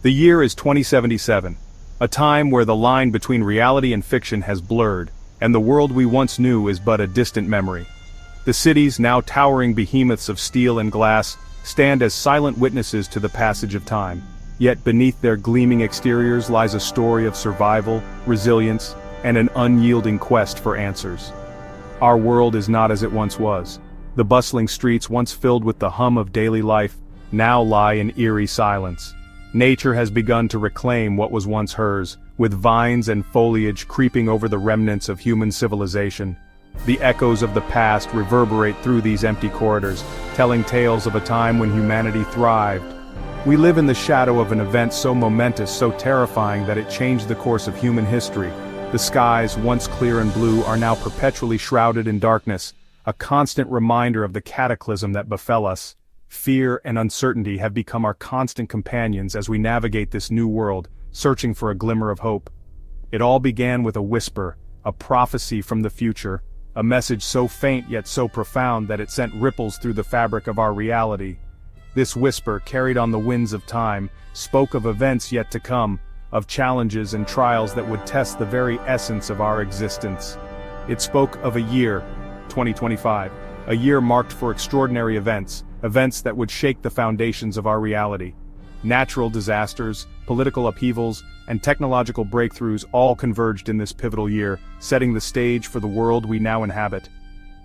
The year is 2077, a time where the line between reality and fiction has blurred, and the world we once knew is but a distant memory. The cities, now towering behemoths of steel and glass, stand as silent witnesses to the passage of time. Yet beneath their gleaming exteriors lies a story of survival, resilience, and an unyielding quest for answers. Our world is not as it once was. The bustling streets once filled with the hum of daily life now lie in eerie silence. Nature has begun to reclaim what was once hers, with vines and foliage creeping over the remnants of human civilization. The echoes of the past reverberate through these empty corridors, telling tales of a time when humanity thrived. We live in the shadow of an event so momentous, so terrifying that it changed the course of human history. The skies, once clear and blue, are now perpetually shrouded in darkness, a constant reminder of the cataclysm that befell us. Fear and uncertainty have become our constant companions as we navigate this new world, searching for a glimmer of hope. It all began with a whisper, a prophecy from the future, a message so faint yet so profound that it sent ripples through the fabric of our reality. This whisper, carried on the winds of time, spoke of events yet to come, of challenges and trials that would test the very essence of our existence. It spoke of a year, 2025, a year marked for extraordinary events that would shake the foundations of our reality. Natural disasters, political upheavals, and technological breakthroughs all converged in this pivotal year, setting the stage for the world we now inhabit.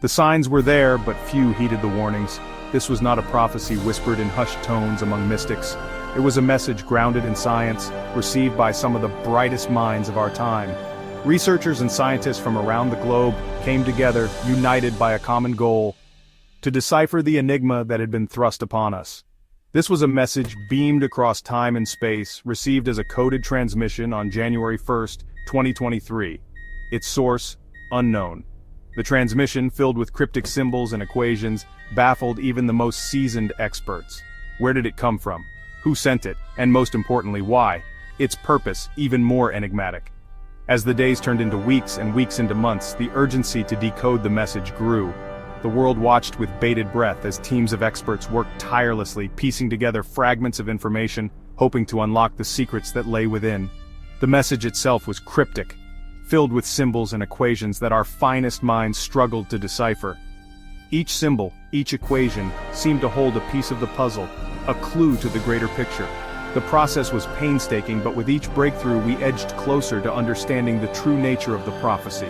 The signs were there, but few heeded the warnings. This was not a prophecy whispered in hushed tones among mystics. It was a message grounded in science, received by some of the brightest minds of our time. Researchers and scientists from around the globe came together, united by a common goal: to decipher the enigma that had been thrust upon us. This was a message beamed across time and space, received as a coded transmission on January 1st, 2023. Its source, unknown. The transmission, filled with cryptic symbols and equations, baffled even the most seasoned experts. Where did it come from? Who sent it? And most importantly, why? Its purpose, even more enigmatic. As the days turned into weeks and weeks into months, the urgency to decode the message grew. The world watched with bated breath as teams of experts worked tirelessly, piecing together fragments of information, hoping to unlock the secrets that lay within. The message itself was cryptic, filled with symbols and equations that our finest minds struggled to decipher. Each symbol, each equation, seemed to hold a piece of the puzzle, a clue to the greater picture. The process was painstaking, but with each breakthrough we edged closer to understanding the true nature of the prophecy.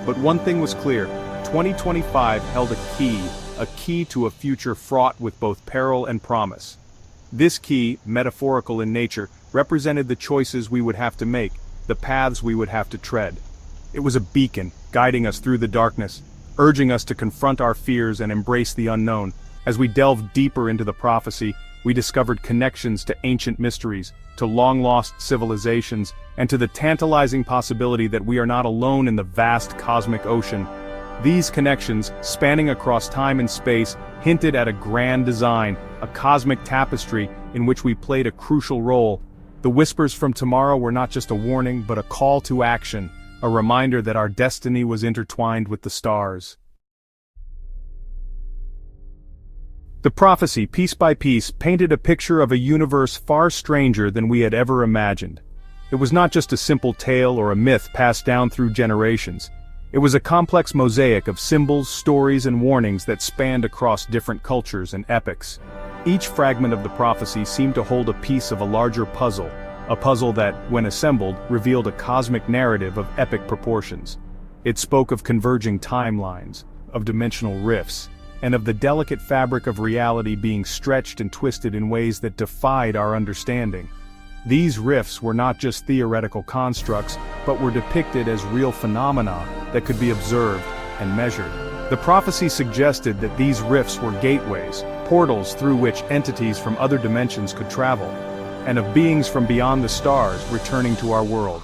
But one thing was clear: 2025 held a key to a future fraught with both peril and promise. This key, metaphorical in nature, represented the choices we would have to make, the paths we would have to tread. It was a beacon, guiding us through the darkness, urging us to confront our fears and embrace the unknown. As we delved deeper into the prophecy, we discovered connections to ancient mysteries, to long-lost civilizations, and to the tantalizing possibility that we are not alone in the vast cosmic ocean. These connections, spanning across time and space, hinted at a grand design, a cosmic tapestry in which we played a crucial role. The whispers from tomorrow were not just a warning, but a call to action, a reminder that our destiny was intertwined with the stars. The prophecy, piece by piece, painted a picture of a universe far stranger than we had ever imagined. It was not just a simple tale or a myth passed down through generations. It was a complex mosaic of symbols, stories, and warnings that spanned across different cultures and epochs. Each fragment of the prophecy seemed to hold a piece of a larger puzzle, a puzzle that, when assembled, revealed a cosmic narrative of epic proportions. It spoke of converging timelines, of dimensional rifts, and of the delicate fabric of reality being stretched and twisted in ways that defied our understanding. These rifts were not just theoretical constructs, but were depicted as real phenomena that could be observed and measured. The prophecy suggested that these rifts were gateways, portals through which entities from other dimensions could travel, and of beings from beyond the stars returning to our world.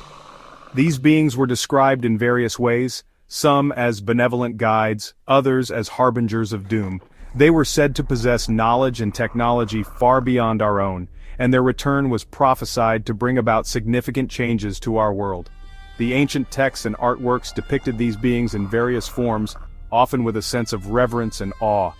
These beings were described in various ways, some as benevolent guides, others as harbingers of doom. They were said to possess knowledge and technology far beyond our own, and their return was prophesied to bring about significant changes to our world. The ancient texts and artworks depicted these beings in various forms, often with a sense of reverence and awe.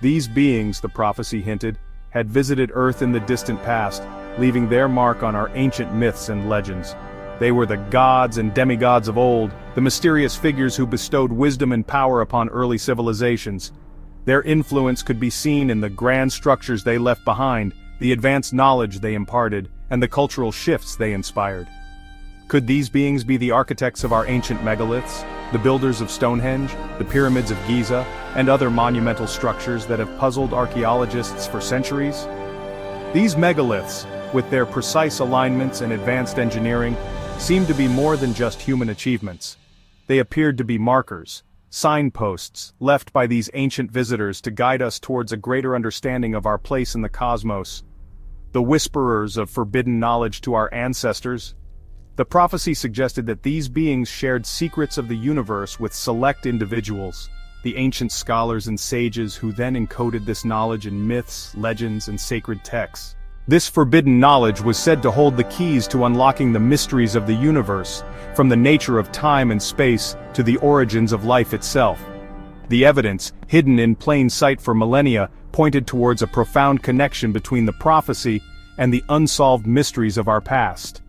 These beings, the prophecy hinted, had visited Earth in the distant past, leaving their mark on our ancient myths and legends. They were the gods and demigods of old, the mysterious figures who bestowed wisdom and power upon early civilizations. Their influence could be seen in the grand structures they left behind, the advanced knowledge they imparted, and the cultural shifts they inspired. Could these beings be the architects of our ancient megaliths, the builders of Stonehenge, the pyramids of Giza, and other monumental structures that have puzzled archaeologists for centuries? These megaliths, with their precise alignments and advanced engineering, seemed to be more than just human achievements. They appeared to be markers, signposts, left by these ancient visitors to guide us towards a greater understanding of our place in the cosmos. The whisperers of forbidden knowledge to our ancestors. The prophecy suggested that these beings shared secrets of the universe with select individuals, the ancient scholars and sages who then encoded this knowledge in myths, legends, and sacred texts. This forbidden knowledge was said to hold the keys to unlocking the mysteries of the universe, from the nature of time and space to the origins of life itself. The evidence, hidden in plain sight for millennia, pointed towards a profound connection between the prophecy and the unsolved mysteries of our past.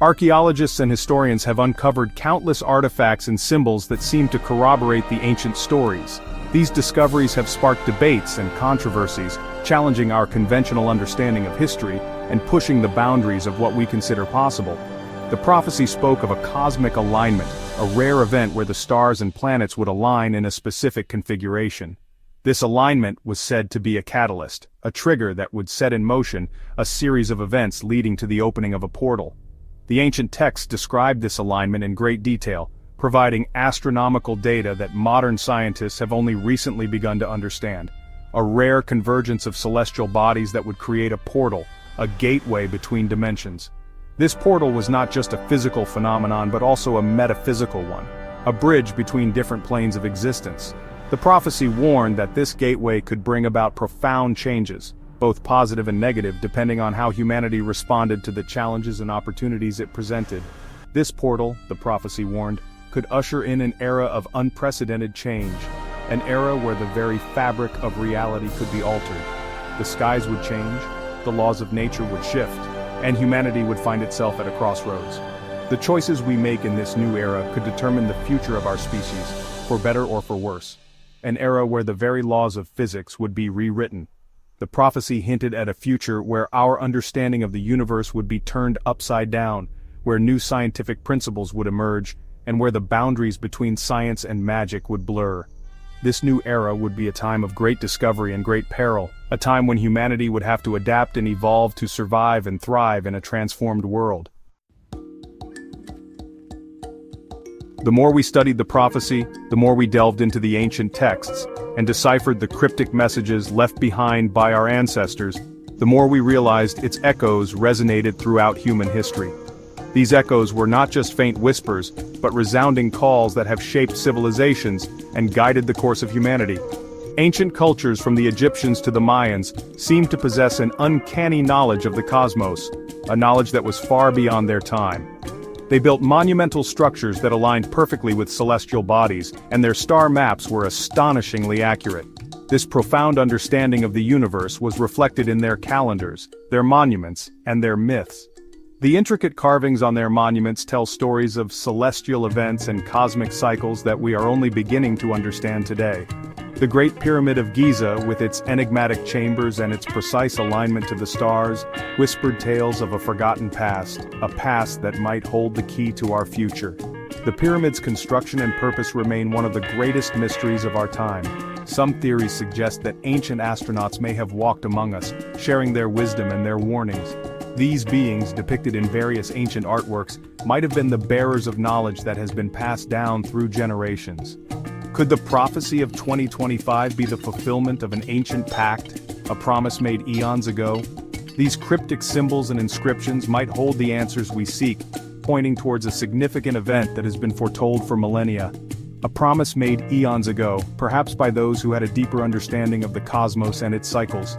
Archaeologists and historians have uncovered countless artifacts and symbols that seem to corroborate the ancient stories. These discoveries have sparked debates and controversies, challenging our conventional understanding of history and pushing the boundaries of what we consider possible. The prophecy spoke of a cosmic alignment, a rare event where the stars and planets would align in a specific configuration. This alignment was said to be a catalyst, a trigger that would set in motion a series of events leading to the opening of a portal. The ancient texts described this alignment in great detail, providing astronomical data that modern scientists have only recently begun to understand. A rare convergence of celestial bodies that would create a portal, a gateway between dimensions. This portal was not just a physical phenomenon but also a metaphysical one, a bridge between different planes of existence. The prophecy warned that this gateway could bring about profound changes, both positive and negative depending on how humanity responded to the challenges and opportunities it presented. This portal, the prophecy warned, could usher in an era of unprecedented change, an era where the very fabric of reality could be altered. The skies would change, the laws of nature would shift, and humanity would find itself at a crossroads. The choices we make in this new era could determine the future of our species, for better or for worse. An era where the very laws of physics would be rewritten. The prophecy hinted at a future where our understanding of the universe would be turned upside down, where new scientific principles would emerge, and where the boundaries between science and magic would blur. This new era would be a time of great discovery and great peril, a time when humanity would have to adapt and evolve to survive and thrive in a transformed world. The more we studied the prophecy, the more we delved into the ancient texts, and deciphered the cryptic messages left behind by our ancestors, the more we realized its echoes resonated throughout human history. These echoes were not just faint whispers, but resounding calls that have shaped civilizations and guided the course of humanity. Ancient cultures from the Egyptians to the Mayans seemed to possess an uncanny knowledge of the cosmos, a knowledge that was far beyond their time. They built monumental structures that aligned perfectly with celestial bodies, and their star maps were astonishingly accurate. This profound understanding of the universe was reflected in their calendars, their monuments, and their myths. The intricate carvings on their monuments tell stories of celestial events and cosmic cycles that we are only beginning to understand today. The Great Pyramid of Giza, with its enigmatic chambers and its precise alignment to the stars, whispered tales of a forgotten past, a past that might hold the key to our future. The pyramid's construction and purpose remain one of the greatest mysteries of our time. Some theories suggest that ancient astronauts may have walked among us, sharing their wisdom and their warnings. These beings, depicted in various ancient artworks, might have been the bearers of knowledge that has been passed down through generations. Could the prophecy of 2025 be the fulfillment of an ancient pact, a promise made eons ago? These cryptic symbols and inscriptions might hold the answers we seek, pointing towards a significant event that has been foretold for millennia. A promise made eons ago, perhaps by those who had a deeper understanding of the cosmos and its cycles.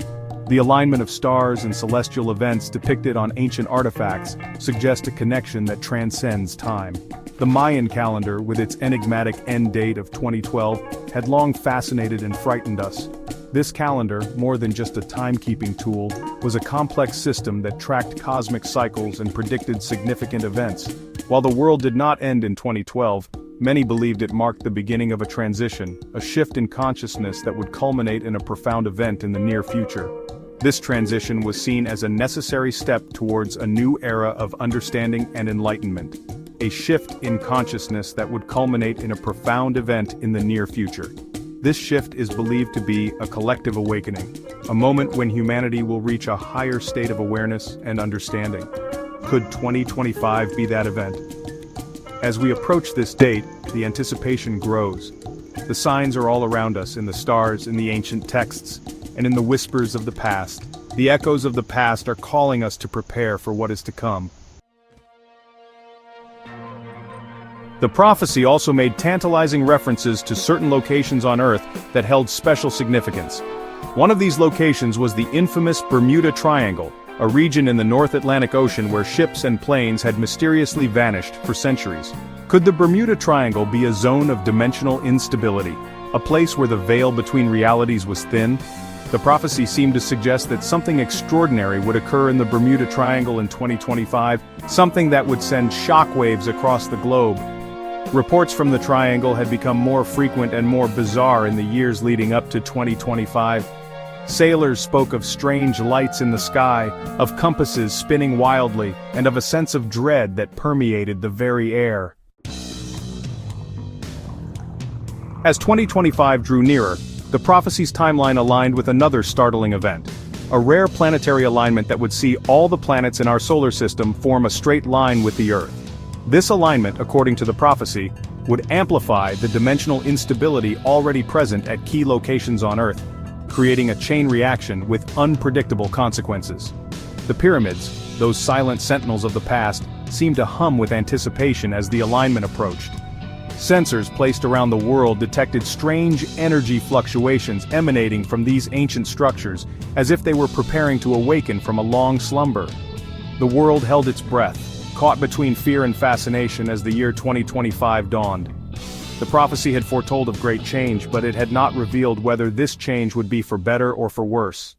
The alignment of stars and celestial events depicted on ancient artifacts suggest a connection that transcends time. The Mayan calendar, with its enigmatic end date of 2012, had long fascinated and frightened us. This calendar, more than just a timekeeping tool, was a complex system that tracked cosmic cycles and predicted significant events. While the world did not end in 2012, many believed it marked the beginning of a transition, a shift in consciousness that would culminate in a profound event in the near future. This transition was seen as a necessary step towards a new era of understanding and enlightenment. A shift in consciousness that would culminate in a profound event in the near future. This shift is believed to be a collective awakening, a moment when humanity will reach a higher state of awareness and understanding. Could 2025 be that event? As we approach this date, the anticipation grows. The signs are all around us, in the stars, in the ancient texts, and in the whispers of the past. The echoes of the past are calling us to prepare for what is to come. The prophecy also made tantalizing references to certain locations on Earth that held special significance. One of these locations was the infamous Bermuda Triangle, a region in the North Atlantic Ocean where ships and planes had mysteriously vanished for centuries. Could the Bermuda Triangle be a zone of dimensional instability, a place where the veil between realities was thin? The prophecy seemed to suggest that something extraordinary would occur in the Bermuda Triangle in 2025, something that would send shockwaves across the globe. Reports from the triangle had become more frequent and more bizarre in the years leading up to 2025. Sailors spoke of strange lights in the sky, of compasses spinning wildly, and of a sense of dread that permeated the very air. As 2025 drew nearer, the prophecy's timeline aligned with another startling event. A rare planetary alignment that would see all the planets in our solar system form a straight line with the Earth. This alignment, according to the prophecy, would amplify the dimensional instability already present at key locations on Earth, creating a chain reaction with unpredictable consequences. The pyramids, those silent sentinels of the past, seemed to hum with anticipation as the alignment approached. Sensors placed around the world detected strange energy fluctuations emanating from these ancient structures, as if they were preparing to awaken from a long slumber. The world held its breath, caught between fear and fascination as the year 2025 dawned. The prophecy had foretold of great change, but it had not revealed whether this change would be for better or for worse.